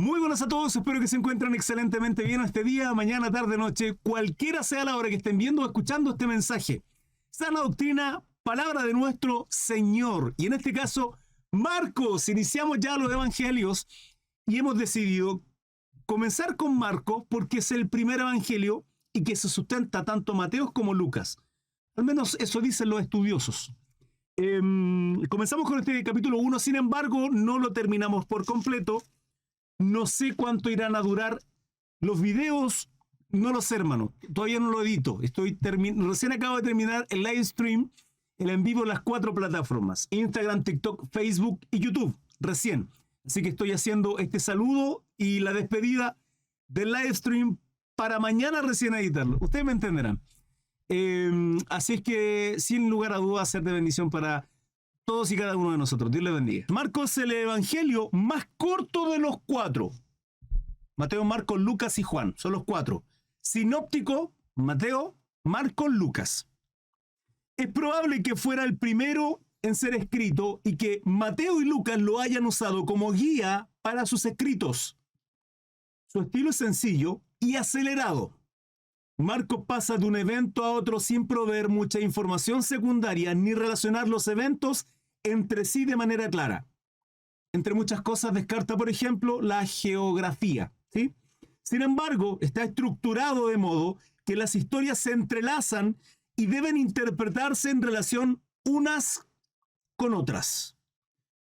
Muy buenas a todos, espero que se encuentren excelentemente bien este día, mañana, tarde, noche, cualquiera sea la hora que estén viendo o escuchando este mensaje. Sana doctrina, palabra de nuestro Señor. Y en este caso, Marcos. Iniciamos ya los evangelios y hemos decidido comenzar con Marcos porque es el primer evangelio y que se sustenta tanto Mateo como Lucas. Al menos eso dicen los estudiosos. Comenzamos con este capítulo 1, sin embargo, no lo terminamos por completo. No sé cuánto irán a durar los videos, no lo sé, hermano. Todavía no lo edito. Recién acabo de terminar el live stream, el en vivo en las 4 plataformas: Instagram, TikTok, Facebook y YouTube. Recién. Así que estoy haciendo este saludo y la despedida del live stream para mañana recién editarlo. Ustedes me entenderán. Así es que, sin lugar a dudas, ser de bendición para todos y cada uno de nosotros. Dios les bendiga. Marcos, el evangelio más corto de los 4. Mateo, Marcos, Lucas y Juan. Son los 4. Sinóptico, Mateo, Marcos, Lucas. Es probable que fuera el primero en ser escrito y que Mateo y Lucas lo hayan usado como guía para sus escritos. Su estilo es sencillo y acelerado. Marcos pasa de un evento a otro sin proveer mucha información secundaria ni relacionar los eventos entre sí de manera clara. Entre muchas cosas descarta, por ejemplo, la geografía, ¿sí? Sin embargo, está estructurado de modo que las historias se entrelazan y deben interpretarse en relación unas con otras.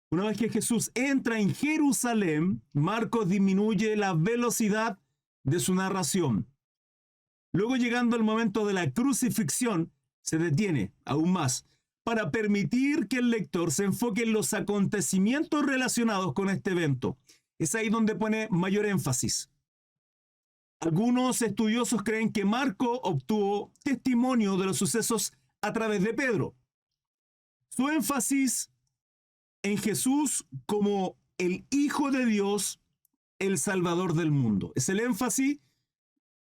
Una vez que Jesús entra en Jerusalén, Marcos disminuye la velocidad de su narración. Luego, llegando al momento de la crucifixión, se detiene aún más para permitir que el lector se enfoque en los acontecimientos relacionados con este evento. Es ahí donde pone mayor énfasis. Algunos estudiosos creen que Marcos obtuvo testimonio de los sucesos a través de Pedro. Su énfasis en Jesús como el Hijo de Dios, el Salvador del mundo. Es el énfasis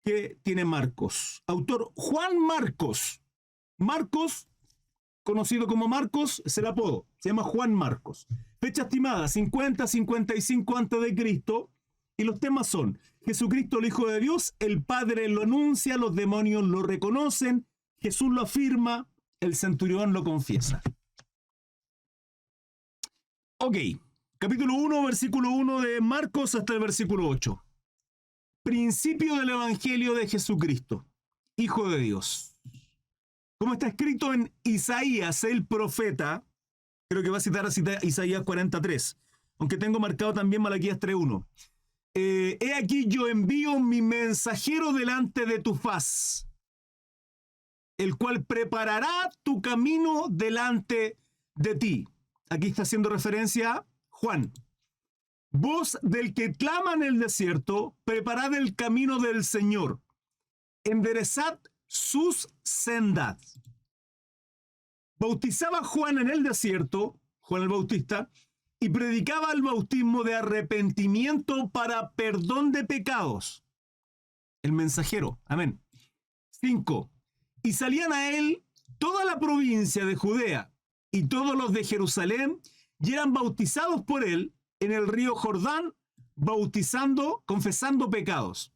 que tiene Marcos. Autor Juan Marcos. Marcos, conocido como Marcos, es el apodo. Se llama Juan Marcos. Fecha estimada, 50-55 a.C. Y los temas son: Jesucristo, el Hijo de Dios, el Padre lo anuncia, los demonios lo reconocen, Jesús lo afirma, el centurión lo confiesa. Ok, capítulo 1, versículo 1 de Marcos hasta el versículo 8. Principio del Evangelio de Jesucristo, Hijo de Dios. Como está escrito en Isaías, el profeta, creo que va a citar Isaías 43, aunque tengo marcado también Malaquías 3:1. He aquí yo envío mi mensajero delante de tu faz, el cual preparará tu camino delante de ti. Aquí está haciendo referencia a Juan. Voz del que clama en el desierto, preparad el camino del Señor, enderezad sus sendas. Bautizaba Juan en el desierto, Juan el Bautista, y predicaba el bautismo de arrepentimiento para perdón de pecados. El mensajero, amén. 5. Y salían a él toda la provincia de Judea y todos los de Jerusalén, y eran bautizados por él en el río Jordán, confesando pecados.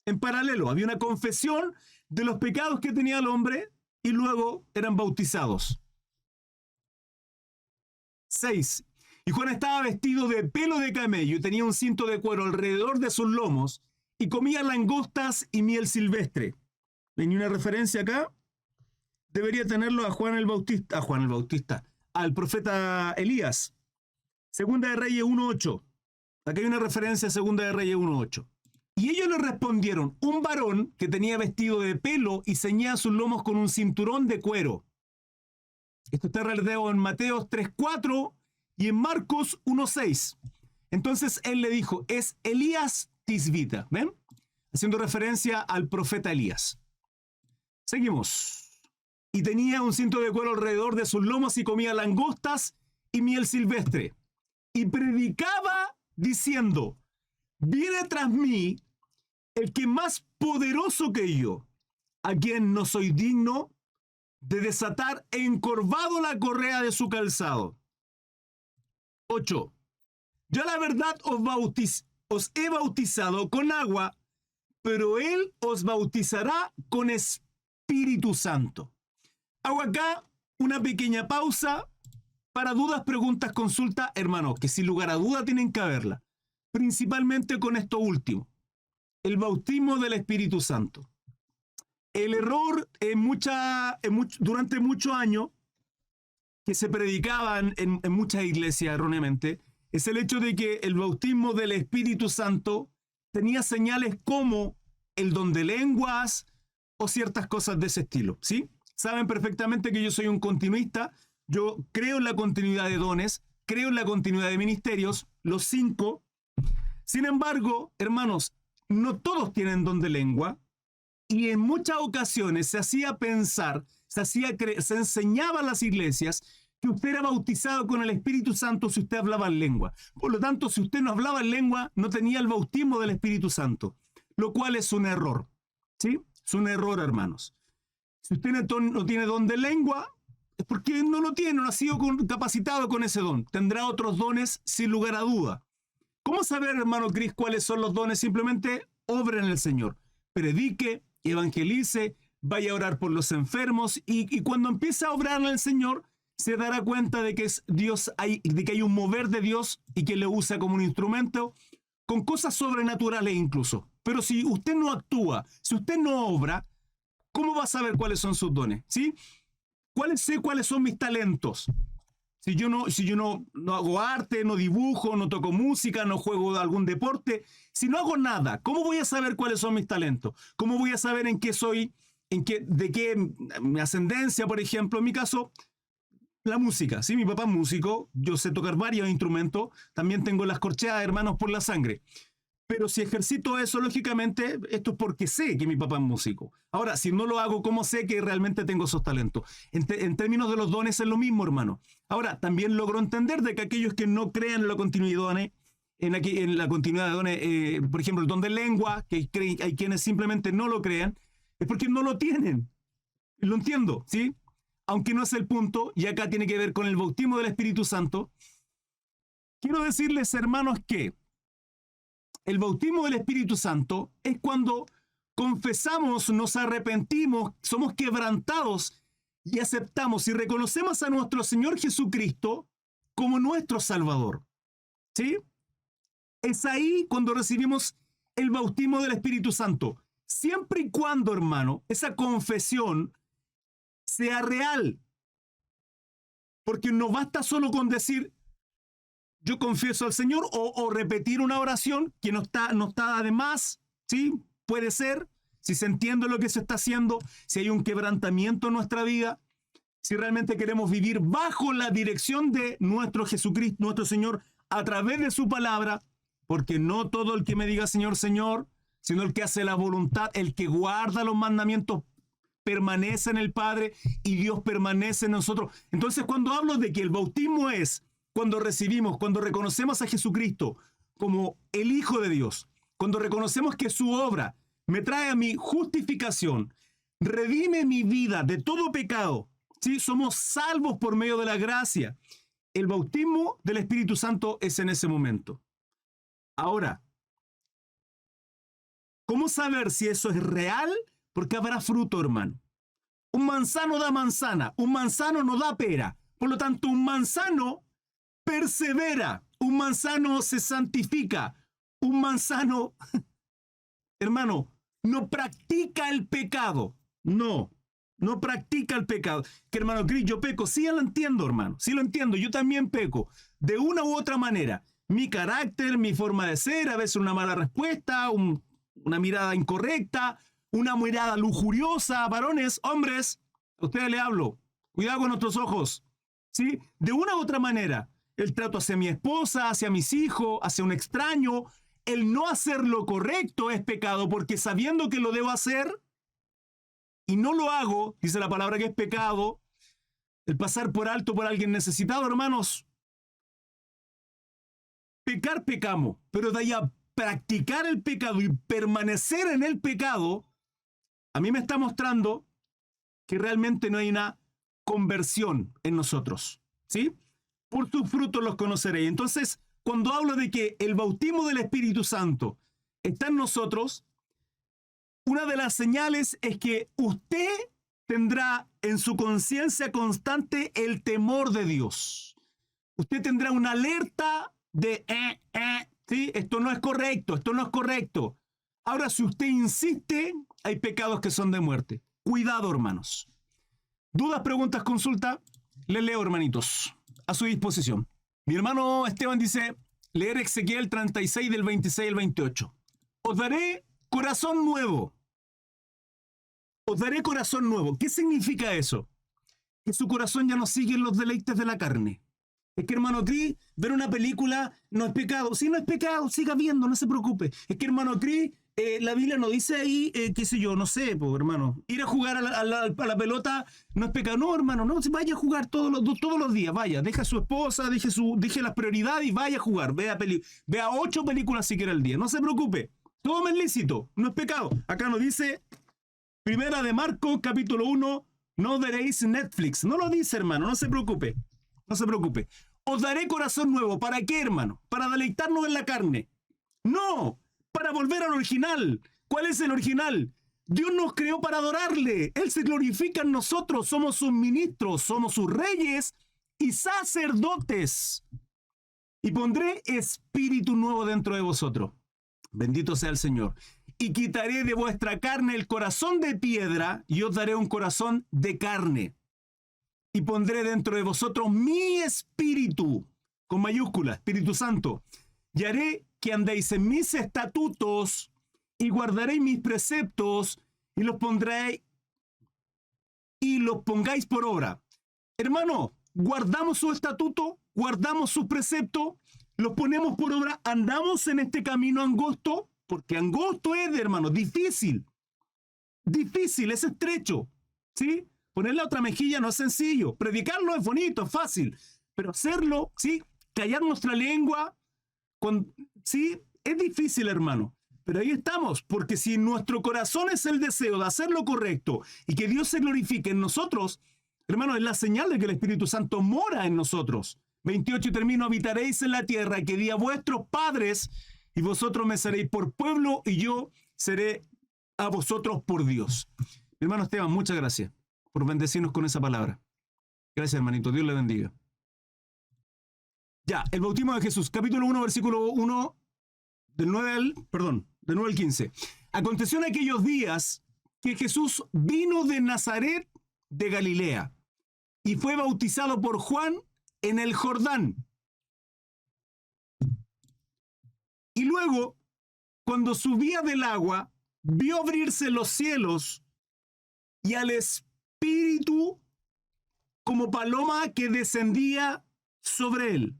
En paralelo, había una confesión de los pecados que tenía el hombre y luego eran bautizados. 6. Y Juan estaba vestido de pelo de camello y tenía un cinto de cuero alrededor de sus lomos y comía langostas y miel silvestre. ¿Venía una referencia acá? Debería tenerlo a Juan el Bautista, al profeta Elías. Segunda de Reyes 1:8. Aquí hay una referencia a Segunda de Reyes 1:8. Y ellos le respondieron: un varón que tenía vestido de pelo y ceñía sus lomos con un cinturón de cuero. Esto está relatado en Mateo 3:4 y en Marcos 1:6. Entonces él le dijo: es Elías Tisbita. ¿Ven? Haciendo referencia al profeta Elías. Seguimos. Y tenía un cinto de cuero alrededor de sus lomos y comía langostas y miel silvestre. Y predicaba diciendo: viene tras mí el que más poderoso que yo, a quien no soy digno de desatar encorvado la correa de su calzado. 8. Yo la verdad os os he bautizado con agua, pero Él os bautizará con Espíritu Santo. Hago acá una pequeña pausa para dudas, preguntas, consulta, hermanos, que sin lugar a duda tienen que haberla. Principalmente con esto último, el bautismo del Espíritu Santo. El error durante muchos años que se predicaban en muchas iglesias erróneamente es el hecho de que el bautismo del Espíritu Santo tenía señales como el don de lenguas o ciertas cosas de ese estilo, ¿sí? Saben perfectamente que yo soy un continuista, yo creo en la continuidad de dones, creo en la continuidad de ministerios, los 5. Sin embargo, hermanos, no todos tienen don de lengua y en muchas ocasiones se hacía pensar, se enseñaba a las iglesias que usted era bautizado con el Espíritu Santo si usted hablaba en lengua. Por lo tanto, si usted no hablaba en lengua, no tenía el bautismo del Espíritu Santo, lo cual es un error, ¿sí? Es un error, hermanos. Si usted no tiene don de lengua, es porque no lo tiene, no ha sido capacitado con ese don. Tendrá otros dones sin lugar a duda. ¿Cómo saber, hermano Cris, cuáles son los dones? Simplemente obra en el Señor. Predique, evangelice, vaya a orar por los enfermos y cuando empiece a obrar en el Señor, se dará cuenta de que es Dios, de que hay un mover de Dios y que le usa como un instrumento con cosas sobrenaturales incluso. Pero si usted no actúa, si usted no obra, ¿cómo va a saber cuáles son sus dones? ¿Sí? Sé cuáles son mis talentos. Si yo no hago arte, no dibujo, no toco música, no juego algún deporte, si no hago nada, ¿cómo voy a saber cuáles son mis talentos? ¿Cómo voy a saber en qué soy, de qué mi ascendencia, por ejemplo, en mi caso, la música? Sí, mi papá es músico, yo sé tocar varios instrumentos, también tengo las corcheas, hermanos, por la sangre. Pero si ejercito eso, lógicamente, esto es porque sé que mi papá es músico. Ahora, si no lo hago, ¿cómo sé que realmente tengo esos talentos? En términos de los dones es lo mismo, hermano. Ahora, también logro entender de que aquellos que no crean en la continuidad de dones, en la continuidad de dones, por ejemplo, el don de lengua, que hay quienes simplemente no lo crean, es porque no lo tienen. Lo entiendo, ¿sí? Aunque no es el punto, y acá tiene que ver con el bautismo del Espíritu Santo. Quiero decirles, hermanos, que el bautismo del Espíritu Santo es cuando confesamos, nos arrepentimos, somos quebrantados y aceptamos y reconocemos a nuestro Señor Jesucristo como nuestro Salvador. ¿Sí? Es ahí cuando recibimos el bautismo del Espíritu Santo. Siempre y cuando, hermano, esa confesión sea real. Porque no basta solo con decir, yo confieso al Señor, o repetir una oración que no está de más, ¿sí? Puede ser, si se entiende lo que se está haciendo, si hay un quebrantamiento en nuestra vida, si realmente queremos vivir bajo la dirección de nuestro Jesucristo, nuestro Señor, a través de su palabra, porque no todo el que me diga Señor, Señor, sino el que hace la voluntad, el que guarda los mandamientos, permanece en el Padre y Dios permanece en nosotros. Entonces, cuando hablo de que el bautismo es cuando reconocemos a Jesucristo como el Hijo de Dios, cuando reconocemos que su obra me trae a mi justificación, redime mi vida de todo pecado, ¿sí? Somos salvos por medio de la gracia. El bautismo del Espíritu Santo es en ese momento. Ahora, ¿cómo saber si eso es real? Porque habrá fruto, hermano. Un manzano da manzana, un manzano no da pera. Por lo tanto, un manzano persevera, un manzano se santifica, un manzano, hermano, no practica el pecado. No practica el pecado. Que hermano Cris, yo peco. Sí, lo entiendo, hermano. Sí lo entiendo. Yo también peco. De una u otra manera. Mi carácter, mi forma de ser, a veces una mala respuesta, una mirada incorrecta, una mirada lujuriosa. Varones, hombres, a ustedes les hablo. Cuidado con nuestros ojos. ¿Sí? De una u otra manera. El trato hacia mi esposa, hacia mis hijos, hacia un extraño. El no hacer lo correcto es pecado porque sabiendo que lo debo hacer y no lo hago, dice la palabra que es pecado, el pasar por alto por alguien necesitado, hermanos. Pecar, pecamos, pero de ahí a practicar el pecado y permanecer en el pecado, a mí me está mostrando que realmente no hay una conversión en nosotros, ¿sí? Por sus frutos los conoceréis. Entonces, cuando hablo de que el bautismo del Espíritu Santo está en nosotros, una de las señales es que usted tendrá en su conciencia constante el temor de Dios. Usted tendrá una alerta de, ¿sí? Esto no es correcto, esto no es correcto. Ahora, si usted insiste, hay pecados que son de muerte. Cuidado, hermanos. ¿Dudas, preguntas, consulta? Les leo, hermanitos, a su disposición. Mi hermano Esteban dice, leer Ezequiel 36 del 26 al 28. Os daré corazón nuevo. Os daré corazón nuevo. ¿Qué significa eso? Que su corazón ya no sigue los deleites de la carne. Es que, hermano Cris, ver una película no es pecado. Sí, no es pecado, siga viendo, no se preocupe. Es que, hermano Cris, la Biblia no dice ahí, qué sé yo, no sé, pues, hermano. Ir a jugar a la pelota no es pecado. No, hermano, no, vaya a jugar todos los días, vaya. Deja a su esposa, deje las prioridades y vaya a jugar. Vea 8 películas si quiere al día. No se preocupe. Todo es lícito, no es pecado. Acá nos dice, Primera de Marcos, capítulo 1, no veréis Netflix. No lo dice, hermano, no se preocupe. No se preocupe. Os daré corazón nuevo. ¿Para qué, hermano? ¿Para deleitarnos en la carne? No, para volver al original. ¿Cuál es el original? Dios nos creó para adorarle. Él se glorifica en nosotros. Somos sus ministros, somos sus reyes y sacerdotes. Y pondré espíritu nuevo dentro de vosotros. Bendito sea el Señor. Y quitaré de vuestra carne el corazón de piedra y os daré un corazón de carne. Y pondré dentro de vosotros mi espíritu, con mayúscula, Espíritu Santo. Y haré que andéis en mis estatutos y guardaréis mis preceptos y los pongáis por obra. Hermano, guardamos su estatuto, guardamos sus preceptos, los ponemos por obra, andamos en este camino angosto, porque angosto es, hermano, difícil, es estrecho, ¿sí? Poner la otra mejilla no es sencillo. Predicarlo es bonito, es fácil. Pero hacerlo, ¿sí? Callar nuestra lengua, ¿sí? Es difícil, hermano. Pero ahí estamos, porque si nuestro corazón es el deseo de hacer lo correcto y que Dios se glorifique en nosotros, hermano, es la señal de que el Espíritu Santo mora en nosotros. 28 y termino, habitaréis en la tierra que di a vuestros padres y vosotros me seréis por pueblo y yo seré a vosotros por Dios. Hermano Esteban, muchas gracias por bendecirnos con esa palabra. Gracias, hermanito. Dios le bendiga. Ya, el bautismo de Jesús, capítulo 1, versículo 1, del 9 al 15. Aconteció en aquellos días que Jesús vino de Nazaret de Galilea y fue bautizado por Juan en el Jordán. Y luego, cuando subía del agua, vio abrirse los cielos y al Espíritu como paloma que descendía sobre él.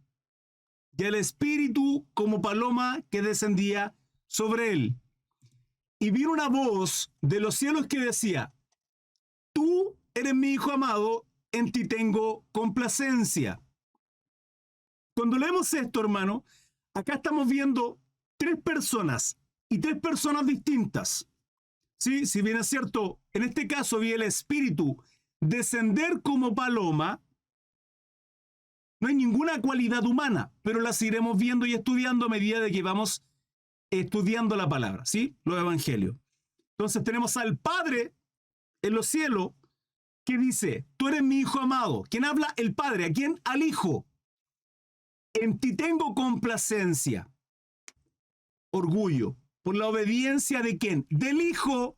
Y el Espíritu como paloma que descendía sobre él. Y vino una voz de los cielos que decía, tú eres mi Hijo amado, en ti tengo complacencia. Cuando leemos esto, hermano, acá estamos viendo 3 personas y 3 personas distintas. ¿Sí? Si bien es cierto, en este caso vi el Espíritu descender como paloma, no hay ninguna cualidad humana, pero las iremos viendo y estudiando a medida de que vamos estudiando la palabra, ¿sí? Los evangelios. Entonces tenemos al Padre en los cielos que dice, tú eres mi Hijo amado. ¿Quién habla? El Padre. ¿A quién? Al Hijo. En ti tengo complacencia. Orgullo. ¿Por la obediencia de quién? Del Hijo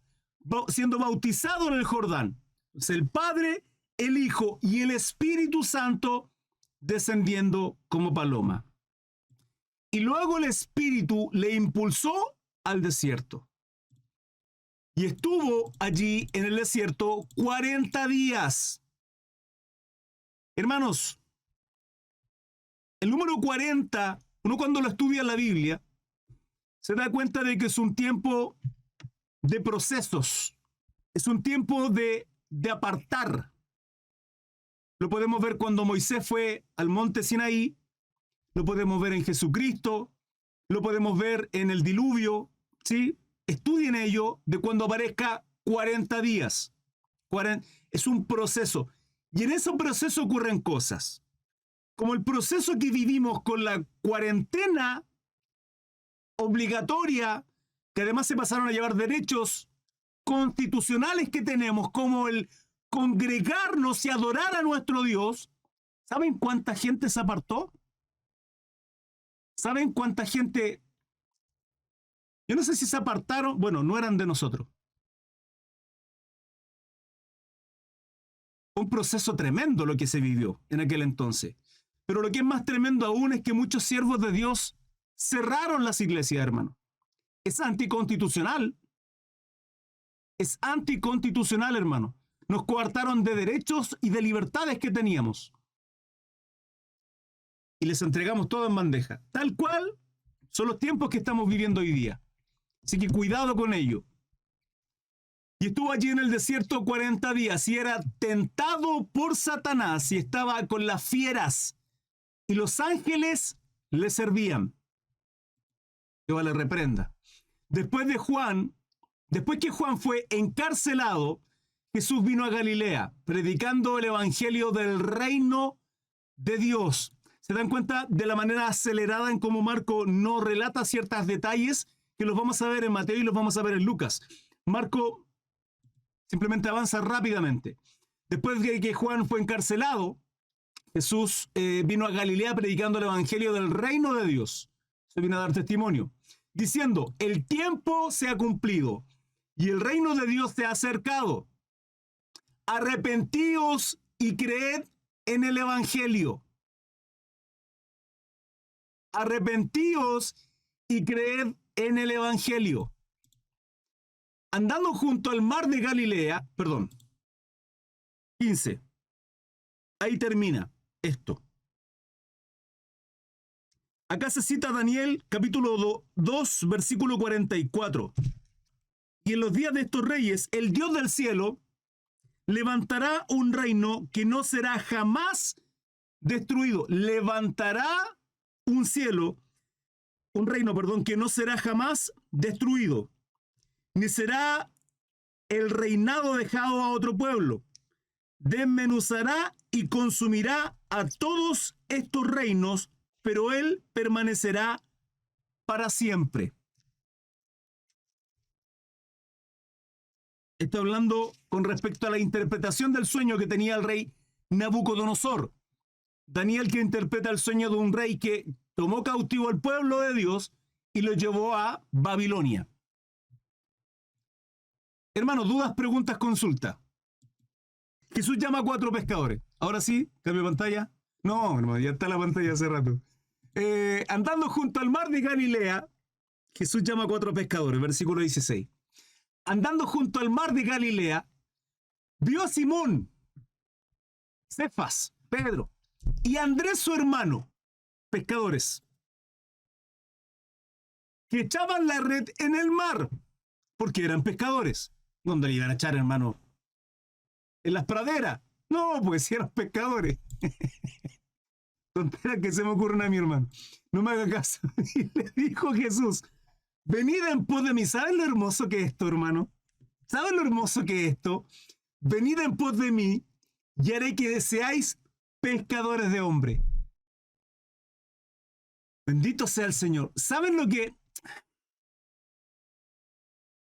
siendo bautizado en el Jordán. Entonces el Padre, el Hijo y el Espíritu Santo descendiendo como paloma. Y luego el Espíritu le impulsó al desierto. Y estuvo allí en el desierto 40 días. Hermanos, el número 40, uno cuando lo estudia en la Biblia, se da cuenta de que es un tiempo de procesos. Es un tiempo de apartar. Lo podemos ver cuando Moisés fue al monte Sinaí, lo podemos ver en Jesucristo, lo podemos ver en el diluvio, ¿sí? Estudien ello de cuando aparezca 40 días. Es un proceso. Y en ese proceso ocurren cosas. como el proceso que vivimos con la cuarentena obligatoria, que además se pasaron a llevar derechos constitucionales que tenemos, como el congregarnos y adorar a nuestro Dios, ¿saben cuánta gente se apartó? ¿Saben cuánta gente? Yo no sé si se apartaron, bueno, no eran de nosotros. Un proceso tremendo lo que se vivió en aquel entonces. Pero lo que es más tremendo aún es que muchos siervos de Dios cerraron las iglesias, hermano. Es anticonstitucional. Es anticonstitucional, hermano. Nos coartaron de derechos y de libertades que teníamos. Y les entregamos todo en bandeja. Tal cual son los tiempos que estamos viviendo hoy día. Así que cuidado con ello. Y estuvo allí en el desierto 40 días y era tentado por Satanás y estaba con las fieras. Y los ángeles le servían. Jehová le reprenda. Después que Juan fue encarcelado, Jesús vino a Galilea, predicando el evangelio del reino de Dios. ¿Se dan cuenta de la manera acelerada en cómo Marco no relata ciertos detalles que los vamos a ver en Mateo y los vamos a ver en Lucas? Marco simplemente avanza rápidamente. Después de que Juan fue encarcelado, Jesús vino a Galilea predicando el evangelio del reino de Dios. Se vino a dar testimonio, diciendo: el tiempo se ha cumplido y el reino de Dios se ha acercado. Arrepentíos y creed en el evangelio. Arrepentíos y creed en el evangelio. Andando junto al mar de Galilea, 15. Ahí termina esto. Acá se cita Daniel, capítulo 2, versículo 44. Y en los días de estos reyes, el Dios del cielo levantará un reino que no será jamás destruido. Levantará un reino, que no será jamás destruido, ni será el reinado dejado a otro pueblo. Desmenuzará y consumirá a todos estos reinos, pero él permanecerá para siempre. Está hablando con respecto a la interpretación del sueño que tenía el rey Nabucodonosor. Daniel, que interpreta el sueño de un rey que tomó cautivo al pueblo de Dios y lo llevó a Babilonia. Hermanos, dudas, preguntas, consulta. Jesús llama a 4 pescadores. Ahora sí, cambio pantalla. No, hermano, ya está la pantalla hace rato. Andando junto al mar de Galilea, Jesús llama a 4 pescadores, versículo 16. Andando junto al mar de Galilea, vio a Simón, Cefas, Pedro, y Andrés su hermano, pescadores, que echaban la red en el mar, porque eran pescadores. ¿Dónde le iban a echar, hermano? ¿En las praderas? No, pues si eran pescadores. Tonteras que se me ocurren a mi hermano. No me haga caso. Y le dijo Jesús: venid en pos de mí. ¿Saben lo hermoso que es esto, hermano? ¿Saben lo hermoso que es esto? Venid en pos de mí y haré que seáis pescadores de hombres. Bendito sea el Señor. ¿Saben lo que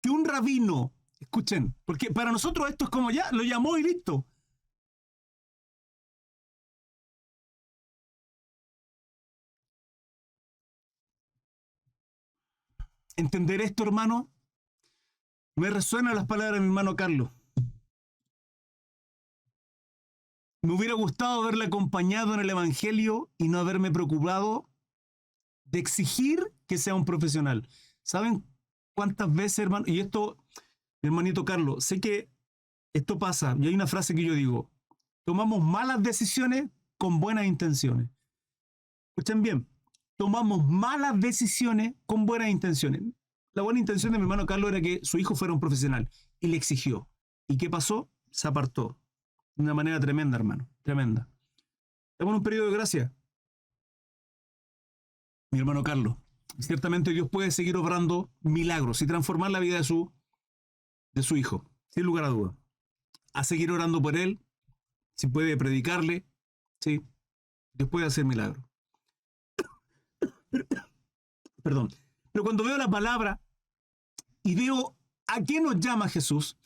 un rabino, escuchen, porque para nosotros esto es como ya, lo llamó y listo. Entender esto, hermano, me resuenan las palabras de mi hermano Carlos. Me hubiera gustado haberle acompañado en el Evangelio y no haberme preocupado de exigir que sea un profesional. ¿Saben cuántas veces, hermano? Y esto, mi hermanito Carlos, sé que esto pasa, y hay una frase que yo digo: tomamos malas decisiones con buenas intenciones. Escuchen bien, tomamos malas decisiones con buenas intenciones. La buena intención de mi hermano Carlos era que su hijo fuera un profesional, y le exigió. ¿Y qué pasó? Se apartó. De una manera tremenda, hermano, tremenda. Estamos en un periodo de gracia. Mi hermano Carlos, ciertamente Dios puede seguir obrando milagros y transformar la vida de su hijo, sin lugar a duda. A seguir orando por él, si puede predicarle, ¿sí? Dios puede hacer milagros. Perdón. Pero cuando veo la palabra y veo a qué nos llama Jesús,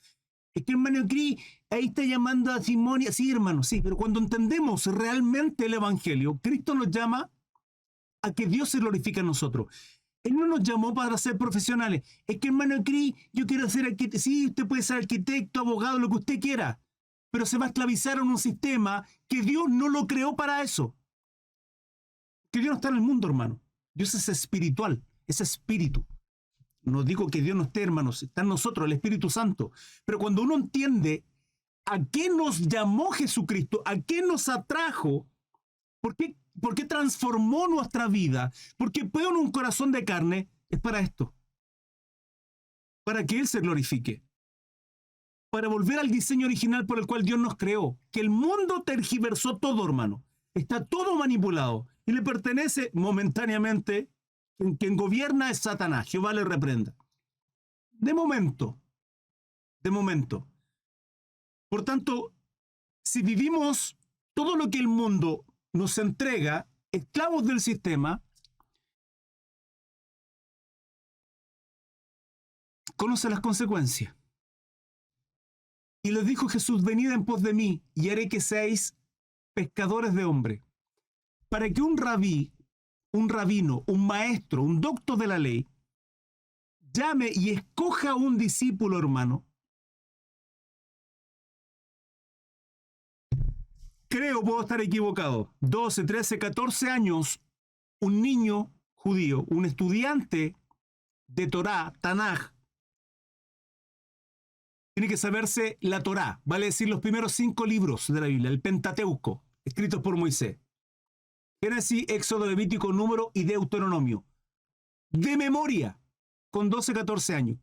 es que hermano Cris, ahí está llamando a Simón. Sí, hermano, sí, pero cuando entendemos realmente el Evangelio, Cristo nos llama a que Dios se glorifique en nosotros. Él no nos llamó para ser profesionales. Es que hermano Cris, yo quiero ser arquitecto. Sí, usted puede ser arquitecto, abogado, lo que usted quiera, pero se va a esclavizar en un sistema que Dios no lo creó para eso. Que Dios no está en el mundo, hermano. Dios es espiritual, es espíritu. No digo que Dios no esté, hermanos, está en nosotros, el Espíritu Santo. Pero cuando uno entiende a qué nos llamó Jesucristo, a qué nos atrajo, por qué transformó nuestra vida, por qué puso en un corazón de carne, es para esto. Para que Él se glorifique. Para volver al diseño original por el cual Dios nos creó. Que el mundo tergiversó todo, hermano. Está todo manipulado. Y le pertenece momentáneamente. Quien gobierna es Satanás. Jehová le reprenda. De momento. De momento. Por tanto, si vivimos todo lo que el mundo nos entrega, esclavos del sistema, conoce las consecuencias. Y les dijo Jesús, venid en pos de mí, y haré que seáis pescadores de hombres. Para que un rabí, un rabino, un maestro, un doctor de la ley, llame y escoja a un discípulo, hermano, creo, puedo estar equivocado, 12, 13, 14 años, un niño judío, un estudiante de Torá, Tanaj, tiene que saberse la Torá, vale decir los primeros 5 libros de la Biblia, el Pentateuco, escritos por Moisés. Génesis, Éxodo, Levítico, Número y Deuteronomio. De memoria, con 12, 14 años.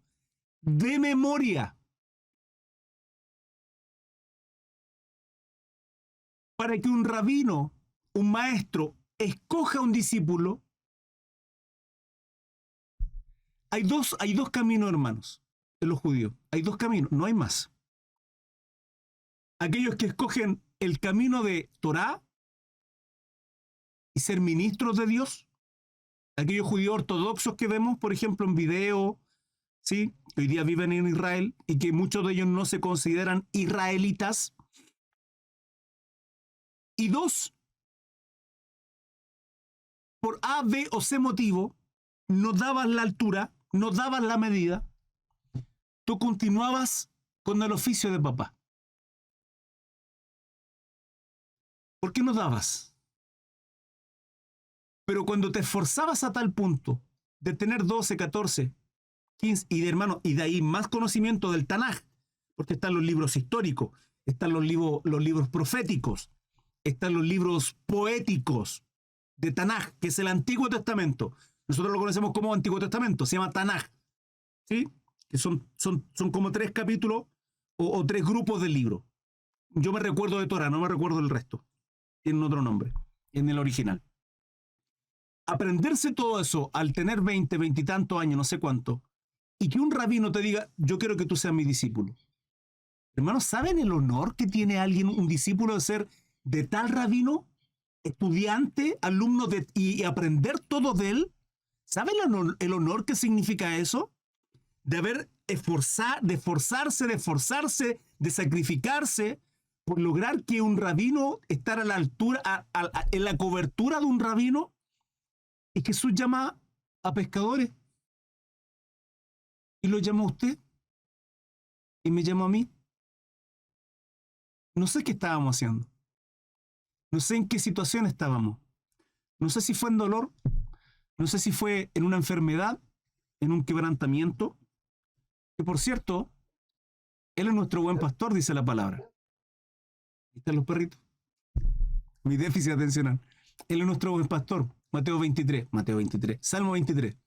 De memoria. Para que un rabino, un maestro, escoja un discípulo, hay dos caminos, hermanos, en los judíos. Hay 2 caminos, no hay más. Aquellos que escogen el camino de Torá y ser ministros de Dios, aquellos judíos ortodoxos que vemos, por ejemplo, en video, ¿sí? Hoy día viven en Israel y que muchos de ellos no se consideran israelitas. Y 2, por A, B o C motivo, no dabas la altura, no dabas la medida, tú continuabas con el oficio de papá. ¿Por qué no dabas? Pero cuando te esforzabas a tal punto de tener 12, 14, 15 y de hermano, y de ahí más conocimiento del Tanaj, porque están los libros históricos, están los libros proféticos, están los libros poéticos de Tanaj, que es el Antiguo Testamento. Nosotros lo conocemos como Antiguo Testamento, se llama Tanaj, ¿sí? Que son como 3 capítulos o 3 grupos del libro. Yo me recuerdo de Torah, no me recuerdo del resto. Tienen otro nombre, en el original. Aprenderse todo eso al tener 20, 20 y tantos años, no sé cuánto, y que un rabino te diga, yo quiero que tú seas mi discípulo. Hermanos, ¿saben el honor que tiene alguien, un discípulo, de ser de tal rabino, estudiante, alumno y aprender todo de él? ¿Saben el honor que significa eso? De esforzarse, de sacrificarse por lograr que un rabino estar a la altura, en la cobertura de un rabino. Y Jesús llama a pescadores. Y lo llama a usted. Y me llamó a mí. No sé qué estábamos haciendo. No sé en qué situación estábamos. No sé si fue en dolor. No sé si fue en una enfermedad, en un quebrantamiento. Que por cierto, Él es nuestro buen pastor, dice la palabra. Ahí están los perritos. Mi déficit atencional. Él es nuestro buen pastor. Mateo 23. Salmo 23.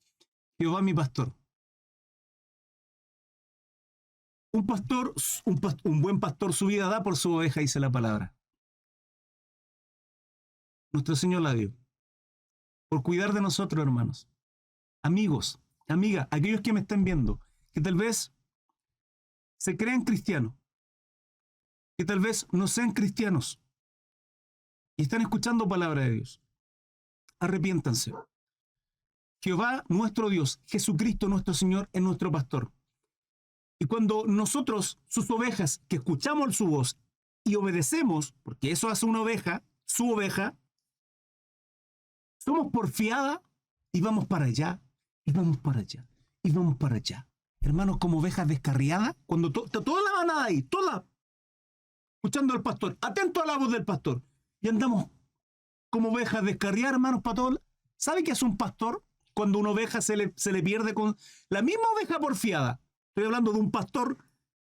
Jehová mi pastor. Un buen pastor su vida da por su oveja, dice la palabra. Nuestro Señor la dio. Por cuidar de nosotros, hermanos. Amigos, amigas, aquellos que me estén viendo, que tal vez se crean cristianos, que tal vez no sean cristianos, y están escuchando palabra de Dios. Arrepiéntanse. Jehová, nuestro Dios, Jesucristo, nuestro Señor, es nuestro pastor. Y cuando nosotros, sus ovejas, que escuchamos su voz y obedecemos, porque eso hace una oveja, su oveja, somos porfiadas y vamos para allá, y vamos para allá, y vamos para allá. Hermanos, como ovejas descarriadas, cuando toda la manada ahí, toda, escuchando al pastor, atento a la voz del pastor, y andamos como ovejas descarriadas, hermanos, para todos. ¿Sabe qué hace un pastor cuando una oveja se le pierde con la misma oveja porfiada? Estoy hablando de un pastor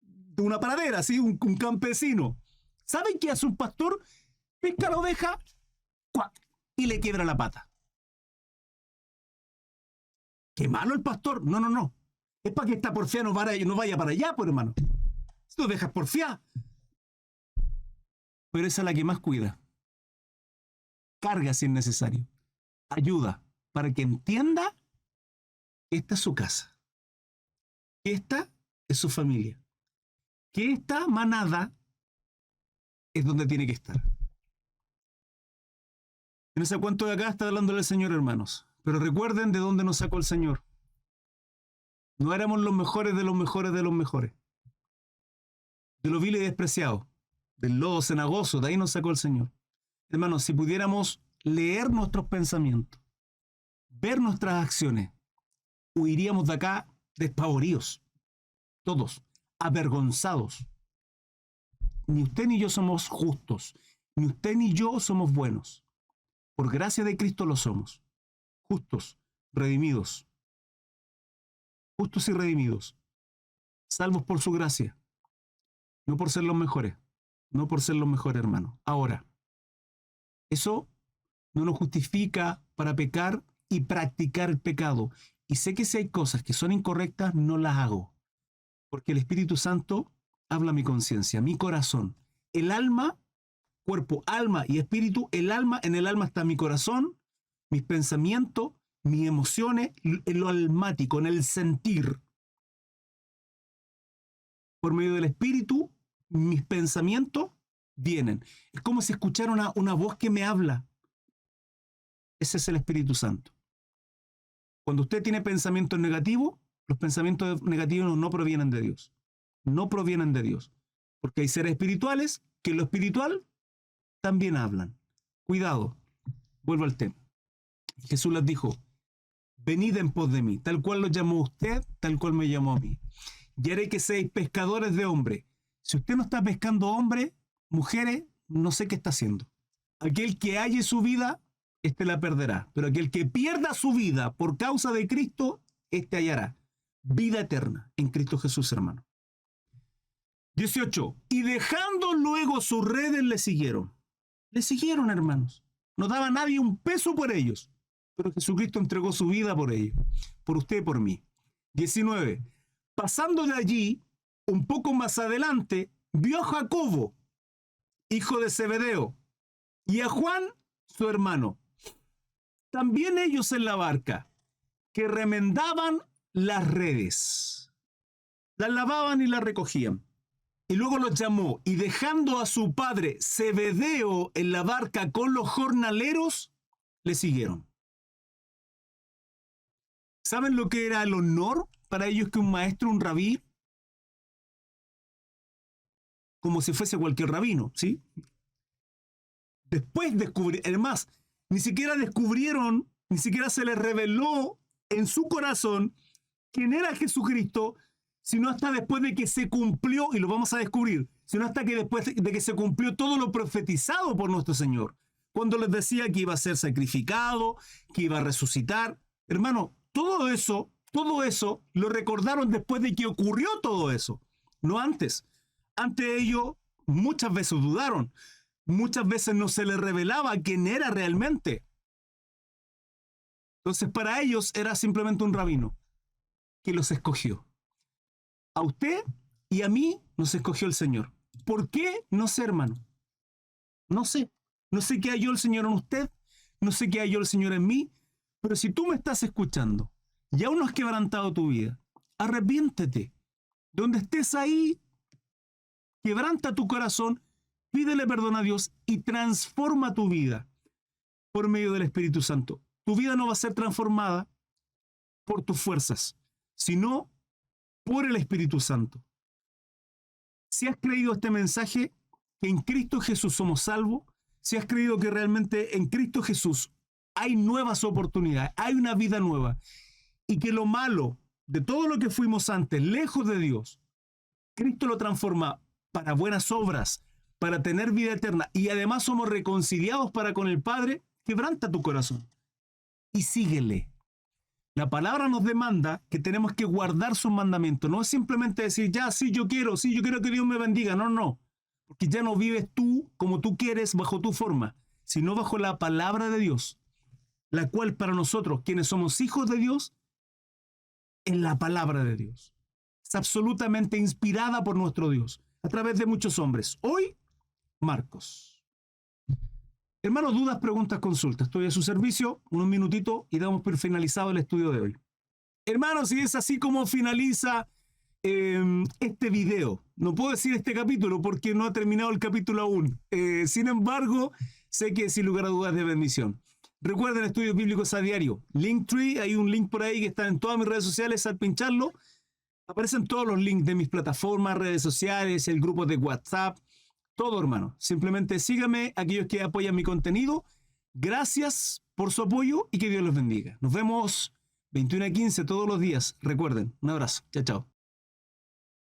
de una pradera, ¿sí? Un campesino. ¿Saben qué hace un pastor? Pesca a la oveja, ¡cuac!, y le quiebra la pata. ¡Qué malo el pastor! No, no, no. Es para que esta porfía no vaya para allá, pues, hermano. Esta oveja es porfiada. Pero esa es la que más cuida. Carga si es necesario. Ayuda para que entienda que esta es su casa. Que esta es su familia. Que esta manada es donde tiene que estar. En ese cuento de acá está hablando el Señor, hermanos. Pero recuerden de dónde nos sacó el Señor. No éramos los mejores de los mejores de los mejores. De lo vil y despreciado. Del lodo cenagoso, de ahí nos sacó el Señor. Hermanos, si pudiéramos leer nuestros pensamientos, ver nuestras acciones, huiríamos de acá despavoridos. Todos, avergonzados. Ni usted ni yo somos justos. Ni usted ni yo somos buenos. Por gracia de Cristo lo somos. Justos, redimidos. Justos y redimidos. Salvos por su gracia. No por ser los mejores. No por ser los mejores, hermanos. Ahora, eso no nos justifica para pecar y practicar el pecado. Y sé que si hay cosas que son incorrectas, no las hago. Porque el Espíritu Santo habla a mi conciencia, mi corazón. El alma, cuerpo, alma y espíritu, en el alma está mi corazón, mis pensamientos, mis emociones, en lo almático, en el sentir. Por medio del Espíritu, mis pensamientos vienen. Es como si escuchara una voz que me habla. Ese es el Espíritu Santo. Cuando usted tiene pensamientos negativos, los pensamientos negativos no provienen de Dios. No provienen de Dios. Porque hay seres espirituales que en lo espiritual también hablan. Cuidado. Vuelvo al tema. Jesús les dijo, venid en pos de mí, tal cual lo llamó usted, tal cual me llamó a mí. Y haré que seáis pescadores de hombres. Si usted no está pescando hombres, mujeres, no sé qué está haciendo. Aquel que halle su vida, este la perderá. Pero aquel que pierda su vida por causa de Cristo, este hallará vida eterna en Cristo Jesús, hermano. 18. Y dejando luego sus redes, le siguieron. Le siguieron, hermanos. No daba nadie un peso por ellos. Pero Jesucristo entregó su vida por ellos. Por usted y por mí. 19. Pasando de allí, un poco más adelante, vio a Jacobo, hijo de Zebedeo, y a Juan, su hermano. También ellos en la barca, que remendaban las redes. Las lavaban y las recogían. Y luego los llamó, y dejando a su padre Zebedeo en la barca con los jornaleros, le siguieron. ¿Saben lo que era el honor para ellos que un maestro, un rabí, como si fuese cualquier rabino, ¿sí? Después además, ni siquiera descubrieron, ni siquiera se les reveló en su corazón quién era Jesucristo, sino hasta después de que se cumplió, y lo vamos a descubrir, sino hasta que después de que se cumplió todo lo profetizado por nuestro Señor. Cuando les decía que iba a ser sacrificado, que iba a resucitar. Hermano, todo eso lo recordaron después de que ocurrió todo eso, no antes. Antes de ello, muchas veces dudaron. Muchas veces no se les revelaba quién era realmente. Entonces, para ellos era simplemente un rabino que los escogió. A usted y a mí nos escogió el Señor. ¿Por qué? No sé, hermano. No sé. No sé qué halló el Señor en usted. No sé qué halló el Señor en mí. Pero si tú me estás escuchando y aún no has quebrantado tu vida, arrepiéntete. Donde estés ahí, quebranta tu corazón pídele perdón a Dios y transforma tu vida por medio del Espíritu Santo. Tu vida no va a ser transformada por tus fuerzas, sino por el Espíritu Santo. Si has creído este mensaje, que en Cristo Jesús somos salvos, si has creído que realmente en Cristo Jesús hay nuevas oportunidades, hay una vida nueva, y que lo malo de todo lo que fuimos antes, lejos de Dios, Cristo lo transforma para buenas obras, para tener vida eterna, y además somos reconciliados para con el Padre, quebranta tu corazón y síguele. La palabra nos demanda que tenemos que guardar sus mandamientos. No es simplemente decir, ya, sí, yo quiero que Dios me bendiga. No, no. Porque ya no vives tú como tú quieres, bajo tu forma, sino bajo la palabra de Dios, la cual para nosotros, quienes somos hijos de Dios, es la palabra de Dios. Es absolutamente inspirada por nuestro Dios, a través de muchos hombres. Hoy, Marcos. Hermanos, dudas, preguntas, consultas. Estoy a su servicio, unos minutitos y damos por finalizado el estudio de hoy. Hermanos, y es así como finaliza este video. No puedo decir este capítulo porque no ha terminado el capítulo aún. Sin embargo, sé que sin lugar a dudas de bendición. Recuerden, estudios bíblicos a diario. Linktree, hay un link por ahí que está en todas mis redes sociales. Al pincharlo, aparecen todos los links de mis plataformas, redes sociales, el grupo de WhatsApp. Todo, hermano. Simplemente síganme, aquellos que apoyan mi contenido. Gracias por su apoyo y que Dios los bendiga. Nos vemos 21 a 15 todos los días. Recuerden, un abrazo. Chao, chao.